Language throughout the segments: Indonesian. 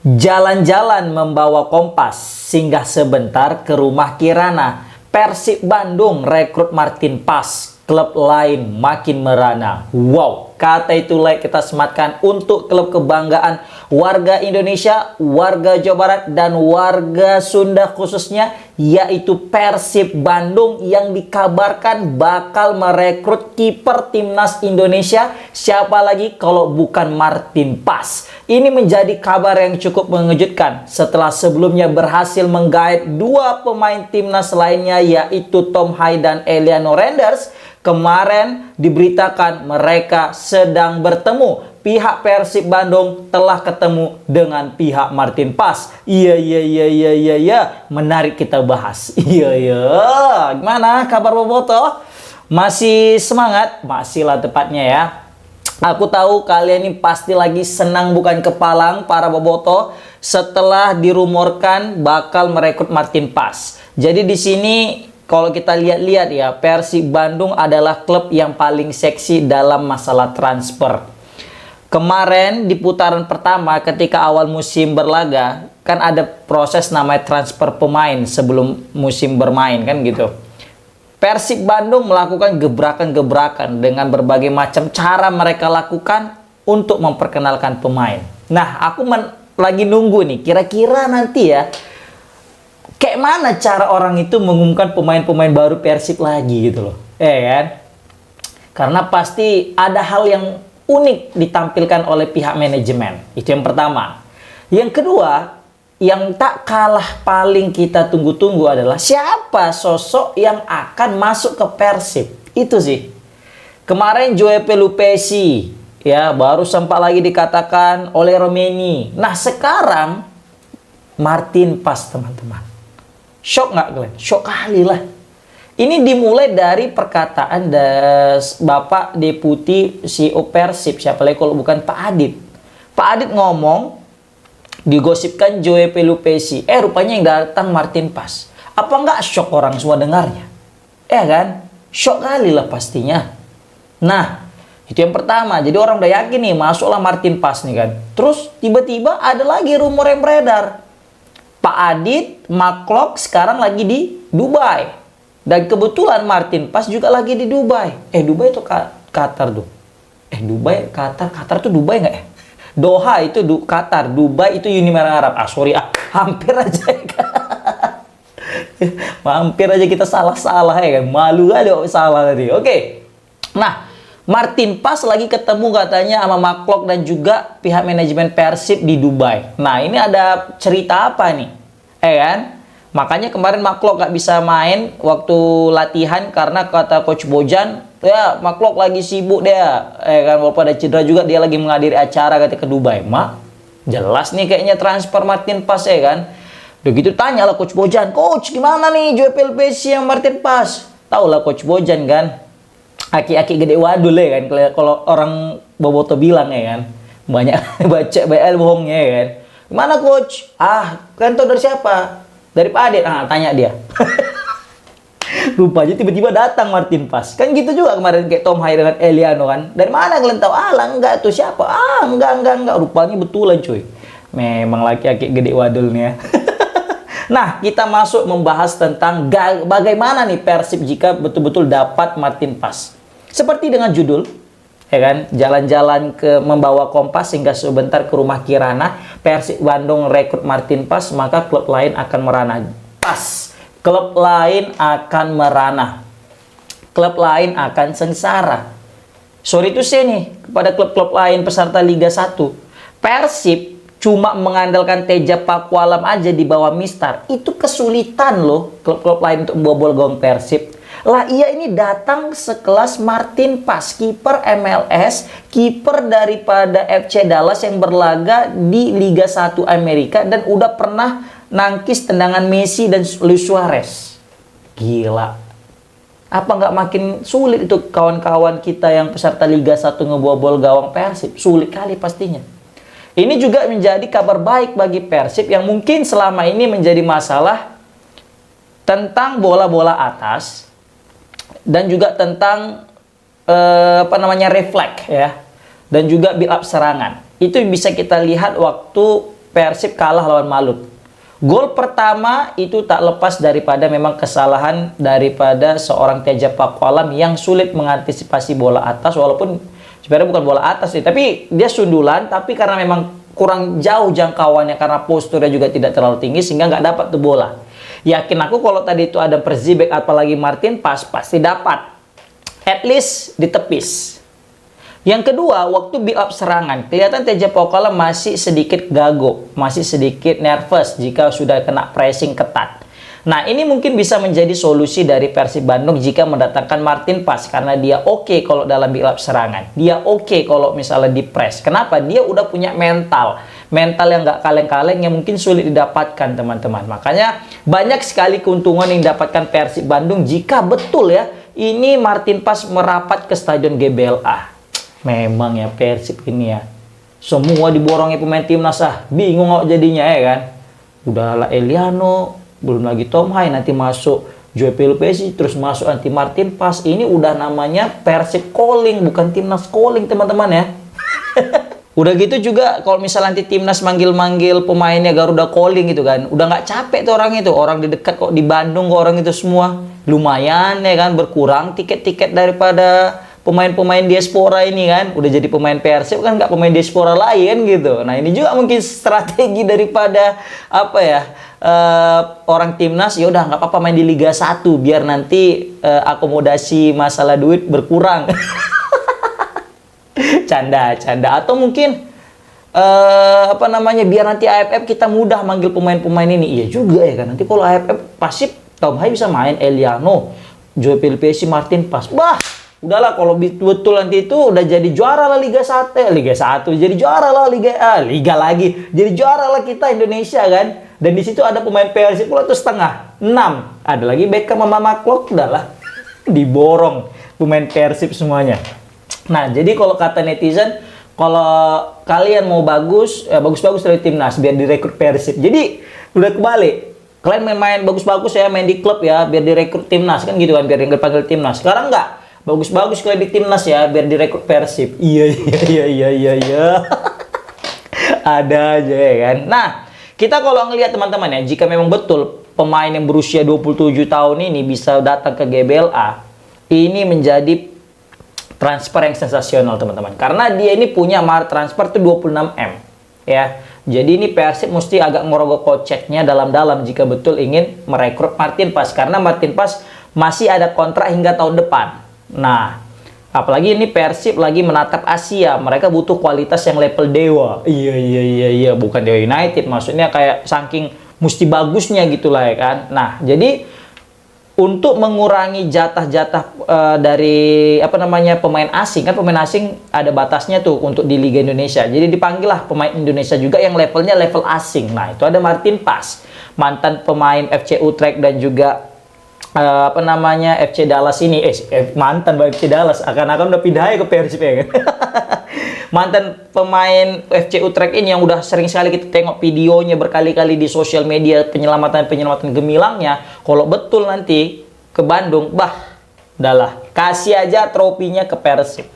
Jalan-jalan membawa Kompas, singgah sebentar ke rumah Kirana. Persib Bandung rekrut Martin Paes, klub lain makin merana. Wow, kata itu kita sematkan untuk klub kebanggaan warga Indonesia, warga Jawa Barat, dan warga Sunda khususnya, yaitu Persib Bandung yang dikabarkan bakal merekrut kiper timnas Indonesia. Siapa lagi kalau bukan Martin Paes? Ini menjadi kabar yang cukup mengejutkan setelah sebelumnya berhasil menggait dua pemain timnas lainnya, yaitu Tom Hai dan Eliano Renders. Kemarin diberitakan mereka sedang bertemu. Pihak Persib Bandung telah ketemu dengan pihak Martin Paes. Iya. Menarik kita bahas. Iya. Gimana kabar Boboto? Masih semangat? Masih lah tepatnya ya. Aku tahu kalian ini pasti lagi senang bukan kepalang para Boboto setelah dirumorkan bakal merekrut Martin Paes. Jadi di sini kalau kita lihat-lihat ya, Persib Bandung adalah klub yang paling seksi dalam masalah transfer. Kemarin di putaran pertama ketika awal musim berlaga, kan ada proses namanya transfer pemain sebelum musim bermain kan gitu. Persib Bandung melakukan gebrakan-gebrakan dengan berbagai macam cara mereka lakukan untuk memperkenalkan pemain. Nah, aku lagi nunggu nih, kira-kira nanti ya, kayak mana cara orang itu mengumumkan pemain-pemain baru Persib lagi gitu loh. Kan? Karena pasti ada hal yang unik ditampilkan oleh pihak manajemen. Itu yang pertama. Yang kedua, yang tak kalah paling kita tunggu-tunggu adalah siapa sosok yang akan masuk ke Persib. Itu sih. Kemarin Joe Pelupesi ya baru sempat lagi dikatakan oleh Romeni. Nah, sekarang Martin Paes, teman-teman. Shock nggak kalian? Shock kali lah. Ini dimulai dari perkataan Bapak Deputi CEO Persib, siapa lagi kalau bukan Pak Adit. Pak Adit ngomong, digosipkan Joe Pelupesi, rupanya yang datang Martin Paes. Apa nggak shock orang semua dengarnya? Kan? Shock kali lah pastinya. Nah, itu yang pertama. Jadi orang udah yakin nih, masuklah Martin Paes nih kan. Terus tiba-tiba ada lagi rumor yang beredar. Pak Adit, Maklok sekarang lagi di Dubai. Dan kebetulan Martin Paes juga lagi di Dubai. Dubai itu Qatar tuh. Dubai, Qatar tuh Dubai nggak ya? Doha itu Qatar, Dubai itu Uni Emirat Arab. Hampir aja ya. Hampir aja kita salah-salah ya kan. Malu aja salah tadi. Oke. Nah, Martin Paes lagi ketemu katanya sama Maklok dan juga pihak manajemen Persib di Dubai. Nah, ini ada cerita apa nih? Kan? Makanya kemarin Maklok gak bisa main waktu latihan karena kata Coach Bojan, ya Maklok lagi sibuk dia. Kan walaupun ada cedera juga dia lagi menghadiri acara katanya ke Dubai. Jelas nih kayaknya transfer Martin Paes ya kan. Begitu tanya lah Coach Bojan, Coach gimana nih Joe Pelupesi yang Martin Paes? Tahu lah Coach Bojan kan. Aki-aki gede wadul ya kan. Kalau orang Boboto bilang ya kan. Banyak baca BL bohongnya ya kan. Gimana Coach? Kan tahu dari siapa? Dari Pak Adit. Tanya dia. Rupanya tiba-tiba datang Martin Paes. Kan gitu juga kemarin kayak Tom Hai dengan Eliano kan. Dari mana kalian tahu? Enggak tuh siapa? Enggak. Rupanya betulan cuy. Memang laki-laki gede wadul nih ya. Nah, kita masuk membahas tentang bagaimana nih Persib jika betul-betul dapat Martin Paes. Seperti dengan judul, ya kan, jalan-jalan membawa Kompas hingga sebentar ke rumah Kirana. Persib Bandung rekrut Martin Paes, maka klub lain akan merana. Pas, klub lain akan merana. Klub lain akan sengsara. Sorry to say nih, kepada klub-klub lain peserta Liga 1. Persib cuma mengandalkan Teja Pakualam aja di bawah Mistar. Itu kesulitan loh klub-klub lain untuk membobol gawang Persib. Lah iya ini datang sekelas Martin Paes, kiper MLS, kiper daripada FC Dallas yang berlaga di Liga 1 Amerika dan udah pernah nangkis tendangan Messi dan Luis Suarez. Gila. Apa nggak makin sulit itu kawan-kawan kita yang peserta Liga 1 ngebobol gawang Persib? Sulit kali pastinya. Ini juga menjadi kabar baik bagi Persib yang mungkin selama ini menjadi masalah tentang bola-bola atas dan juga tentang refleks ya, dan juga build up serangan. Itu bisa kita lihat waktu Persib kalah lawan Malut. Gol pertama itu tak lepas daripada memang kesalahan daripada seorang Teja Pakualam yang sulit mengantisipasi bola atas, walaupun sebenarnya bukan bola atas sih, tapi dia sundulan, tapi karena memang kurang jauh jangkauannya karena posturnya juga tidak terlalu tinggi sehingga nggak dapat tuh bola. Yakin aku kalau tadi itu ada Persibek apalagi Martin Pas pasti dapat. At least ditepis. Yang kedua, waktu build up serangan, kelihatan Teja Pakualam masih sedikit gago, masih sedikit nervous jika sudah kena pressing ketat. Nah, ini mungkin bisa menjadi solusi dari Persib Bandung jika mendatangkan Martin Pas, karena dia oke kalau dalam build up serangan. Dia oke kalau misalnya di press. Kenapa? Dia udah punya mental yang nggak kaleng-kaleng yang mungkin sulit didapatkan, teman-teman. Makanya banyak sekali keuntungan yang didapatkan Persib Bandung jika betul ya, ini Martin Pas merapat ke Stadion GBLA. Memang ya Persib ini ya, semua diborongi pemain timnas, bingung kok jadinya ya kan. Udahlah Eliano, belum lagi Tom Hai, nanti masuk Joy Pelupesi, terus masuk anti Martin Pas. Ini udah namanya Persib calling, bukan timnas calling, teman-teman ya. Udah gitu juga kalau misalnya nanti timnas manggil-manggil pemainnya Garuda calling gitu kan, udah nggak capek tuh orang itu, orang di dekat kok di Bandung kok orang itu semua. Lumayan ya kan, berkurang tiket-tiket daripada pemain-pemain diaspora ini kan, udah jadi pemain Persib kan, nggak pemain diaspora lain gitu. Nah ini juga mungkin strategi daripada apa ya, orang timnas, ya udah nggak apa-apa main di Liga 1 biar nanti akomodasi masalah duit berkurang. Canda. Atau mungkin apa namanya, biar nanti AFF kita mudah manggil pemain-pemain ini. Iya juga ya kan, nanti kalau AFF Persib Tom Hai bisa main Eliano, Joy Pelupesi, Martin Pas. Bah, udahlah kalau betul nanti itu udah jadi juara lah Liga 1, jadi juara lah Liga lagi, jadi juara lah kita Indonesia kan. Dan di situ ada pemain Persib pula tuh setengah, 6. Ada lagi Beckham sama Maklok, udahlah diborong pemain Persib semuanya. Nah, jadi kalau kata netizen, kalau kalian mau bagus dari timnas biar direkrut Persib. Jadi udah kebalik. Kalian main bagus-bagus ya, main di klub ya biar direkrut timnas kan gitu kan, biar dipanggil timnas. Sekarang enggak. Bagus-bagus kalian di timnas ya biar direkrut Persib. Iya. Ada aja ya kan. Nah, kita kalau ngelihat teman-teman ya, jika memang betul pemain yang berusia 27 tahun ini bisa datang ke GBLA, ini menjadi transfer yang sensasional teman-teman. Karena dia ini punya mahar transfer tuh 26M ya. Jadi ini Persib mesti agak ngerogoh koceknya dalam-dalam jika betul ingin merekrut Martin Pas, karena Martin Pas masih ada kontrak hingga tahun depan. Nah, apalagi ini Persib lagi menatap Asia, mereka butuh kualitas yang level dewa. Iya, bukan Dewa United, maksudnya kayak saking mesti bagusnya gitulah ya kan. Nah, jadi untuk mengurangi jatah-jatah dari apa namanya pemain asing, kan pemain asing ada batasnya tuh untuk di Liga Indonesia. Jadi dipanggillah pemain Indonesia juga yang levelnya level asing. Nah, itu ada Martin Pas, mantan pemain FC Utrecht dan juga apa namanya FC Dallas ini, mantan FC Dallas, akan udah pindah ke Persib ya kan. Mantan pemain FC Utrecht ini yang udah sering sekali kita tengok videonya berkali-kali di sosial media, penyelamatan gemilangnya. Kalau betul nanti ke Bandung, udahlah kasih aja tropinya ke Persib.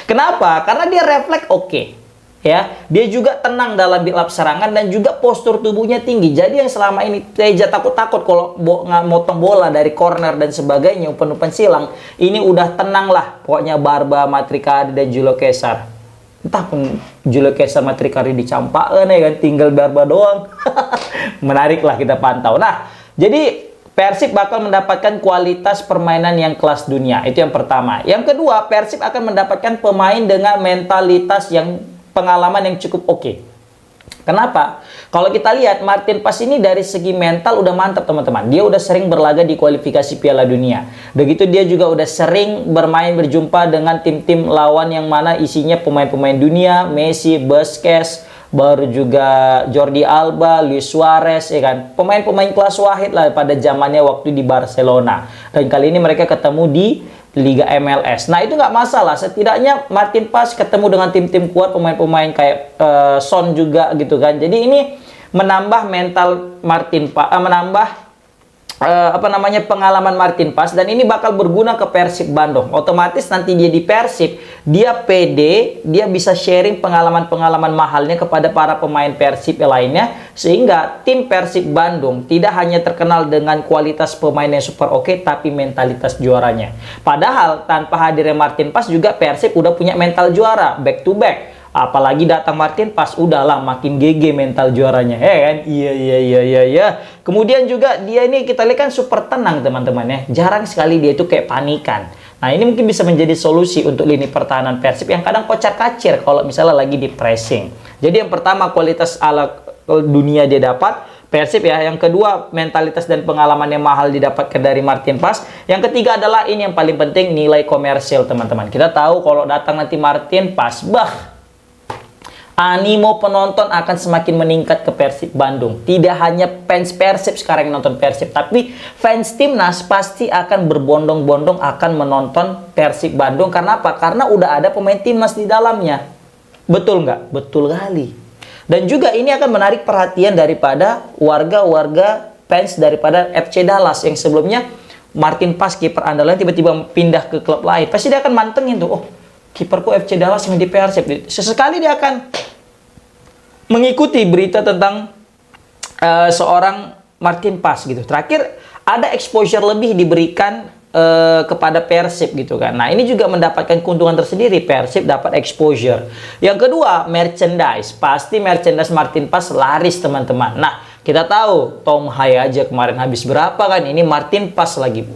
Kenapa? Karena dia refleks oke. Ya, dia juga tenang dalam build up serangan dan juga postur tubuhnya tinggi. Jadi yang selama ini Teja takut-takut kalau motong bola dari corner dan sebagainya, umpan-umpan silang, ini udah tenang lah. Pokoknya Barba, Matrikari dan Julio Cesar. Entah pun Julio Cesar, Matrikari dicampakkan ya kan, tinggal Barba doang. Menarik lah kita pantau. Nah, jadi Persib bakal mendapatkan kualitas permainan yang kelas dunia. Itu yang pertama. Yang kedua, Persib akan mendapatkan pemain dengan mentalitas yang pengalaman yang cukup oke. Kenapa? Kalau kita lihat Martin Pas ini dari segi mental udah mantap teman-teman. Dia udah sering berlaga di kualifikasi Piala Dunia. Begitu dia juga udah sering berjumpa dengan tim-tim lawan yang mana isinya pemain-pemain dunia, Messi, Busquets, baru juga Jordi Alba, Luis Suarez, ya kan? Pemain-pemain kelas wahid lah pada zamannya waktu di Barcelona. Dan kali ini mereka ketemu di Liga MLS. Nah, itu nggak masalah. Setidaknya Martin Pas ketemu dengan tim-tim kuat, pemain-pemain kayak Son juga gitu kan. Jadi ini menambah mental Martin Pas, menambah pengalaman Martin Paes, dan ini bakal berguna ke Persib Bandung. Otomatis nanti dia di Persib, dia pede, dia bisa sharing pengalaman-pengalaman mahalnya kepada para pemain Persib lainnya, sehingga tim Persib Bandung tidak hanya terkenal dengan kualitas pemain yang super oke, tapi mentalitas juaranya. Padahal tanpa hadirnya Martin Paes juga Persib udah punya mental juara back to back. Apalagi datang Martin Paes, udahlah makin GG mental juaranya, kan? Iya. Kemudian juga dia ini kita lihat kan super tenang teman-teman ya. Jarang sekali dia itu kayak panikan. Nah ini mungkin bisa menjadi solusi untuk lini pertahanan Persib yang kadang kocar-kacir kalau misalnya lagi di pressing. Jadi yang pertama kualitas ala dunia dia dapat Persib ya. Yang kedua mentalitas dan pengalaman yang mahal didapatkan dari Martin Paes. Yang ketiga adalah ini yang paling penting, nilai komersil teman-teman. Kita tahu kalau datang nanti Martin Paes, animo penonton akan semakin meningkat ke Persib Bandung. Tidak hanya fans Persib sekarang yang nonton Persib, tapi fans Timnas pasti akan berbondong-bondong akan menonton Persib Bandung. Karena apa? Karena udah ada pemain Timnas di dalamnya. Betul nggak? Betul kali. Dan juga ini akan menarik perhatian daripada warga-warga fans daripada FC Dallas yang sebelumnya Martin Paes kiper andalan tiba-tiba pindah ke klub lain. Pasti dia akan mantengin tuh, oh kiperku FC Dallas yang di Persib. Sesekali dia akan mengikuti berita tentang seorang Martin Paes gitu. Terakhir ada exposure lebih diberikan kepada Persib gitu kan. Nah ini juga mendapatkan keuntungan tersendiri, Persib dapat exposure. Yang kedua merchandise, pasti merchandise Martin Paes laris teman-teman. Nah kita tahu Tom Hai aja kemarin habis berapa kan, ini Martin Paes lagi.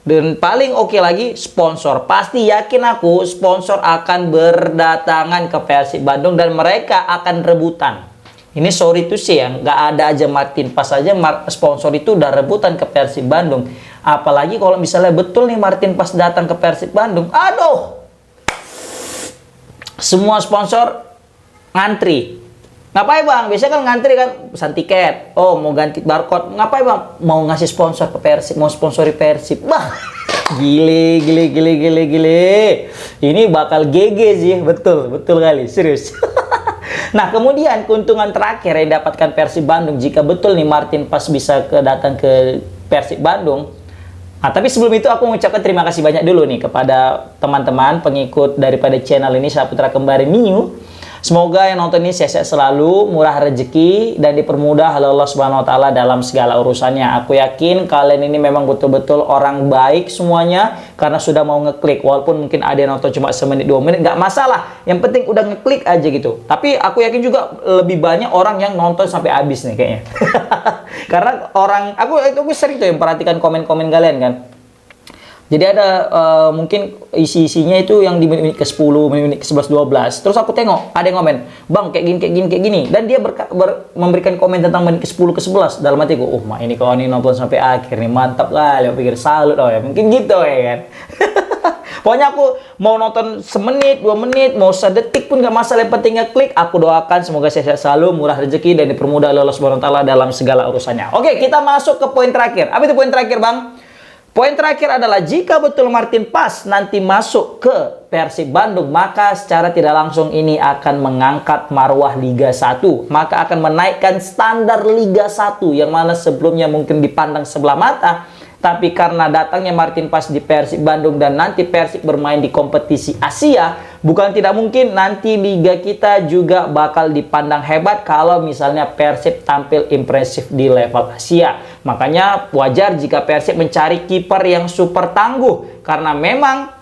Dan paling oke lagi sponsor. Pasti yakin aku sponsor akan berdatangan ke Persib Bandung dan mereka akan rebutan. Ini sorry to say ya, nggak ada aja Martin Paes aja sponsor itu udah rebutan ke Persib Bandung. Apalagi kalau misalnya betul nih Martin Paes datang ke Persib Bandung. Aduh. Semua sponsor ngantri. Ngapain bang? Biasanya kan ngantri kan pesan tiket. Oh mau ganti barcode. Ngapain bang? Mau ngasih sponsor ke Persib, mau sponsori Persib. Gile. Ini bakal GG sih, betul kali, serius. Nah kemudian keuntungan terakhir yang dapatkan Persib Bandung jika betul nih Martin Paes bisa datang ke Persib Bandung. Nah tapi sebelum itu aku mengucapkan terima kasih banyak dulu nih kepada teman-teman pengikut daripada channel ini, Saputra Kembari New. Semoga yang nonton ini sehat selalu, murah rezeki, dan dipermudah oleh Allah Subhanahu wa Ta'ala dalam segala urusannya. Aku yakin kalian ini memang betul-betul orang baik semuanya karena sudah mau ngeklik. Walaupun mungkin ada yang nonton cuma semenit 2 menit, nggak masalah. Yang penting udah ngeklik aja gitu. Tapi aku yakin juga lebih banyak orang yang nonton sampai habis nih kayaknya. Karena aku sering tuh yang perhatikan komen-komen kalian kan. Jadi ada mungkin isi-isinya itu yang di menit ke-10, menit ke-11, 12. Terus aku tengok, ada yang komen, bang kayak gini. Dan dia memberikan komen tentang menit ke-10, ke-11. Dalam hatiku, ini kalau ini nonton sampai akhir nih, mantap kali. Aku pikir salut ya, mungkin gitu ya kan. Pokoknya aku mau nonton semenit, 2 menit, mau sedetik pun gak masalah. Yang penting ngeklik. Aku doakan semoga sehat selalu, murah rezeki, dan dipermudah oleh Allah Subhanahu wa Ta'ala dalam segala urusannya. Oke, kita masuk ke poin terakhir. Apa itu poin terakhir bang? Poin terakhir adalah jika betul Martin Paes nanti masuk ke Persib Bandung, maka secara tidak langsung ini akan mengangkat marwah Liga 1. Maka akan menaikkan standar Liga 1 yang mana sebelumnya mungkin dipandang sebelah mata. Tapi karena datangnya Martin Paes di Persib Bandung dan nanti Persib bermain di kompetisi Asia, bukan tidak mungkin nanti liga kita juga bakal dipandang hebat kalau misalnya Persib tampil impresif di level Asia. Makanya wajar jika Persib mencari kiper yang super tangguh karena memang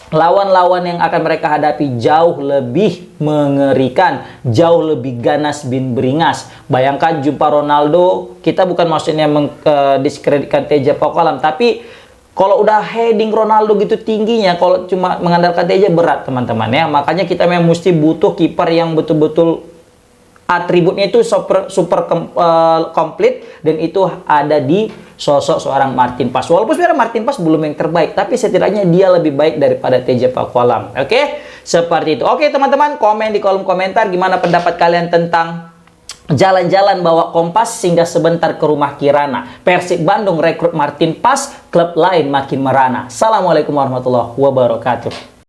lawan-lawan yang akan mereka hadapi jauh lebih mengerikan, jauh lebih ganas bin beringas. Bayangkan jumpa Ronaldo, kita bukan maksudnya mendiskreditkan Teja Pakualam, tapi kalau udah heading Ronaldo gitu tingginya, kalau cuma mengandalkan Teja berat teman-teman ya. Makanya kita memang mesti butuh kiper yang betul-betul atributnya itu super komplit, dan itu ada di sosok seorang Martin Paes. Walaupun sebenarnya Martin Paes belum yang terbaik, tapi setidaknya dia lebih baik daripada Teja Pakualam. Oke, seperti itu. Oke teman-teman, komen di kolom komentar gimana pendapat kalian tentang jalan-jalan bawa Kompas singgah sebentar ke rumah Kirana. Persib Bandung rekrut Martin Paes, klub lain makin merana. Assalamualaikum warahmatullahi wabarakatuh.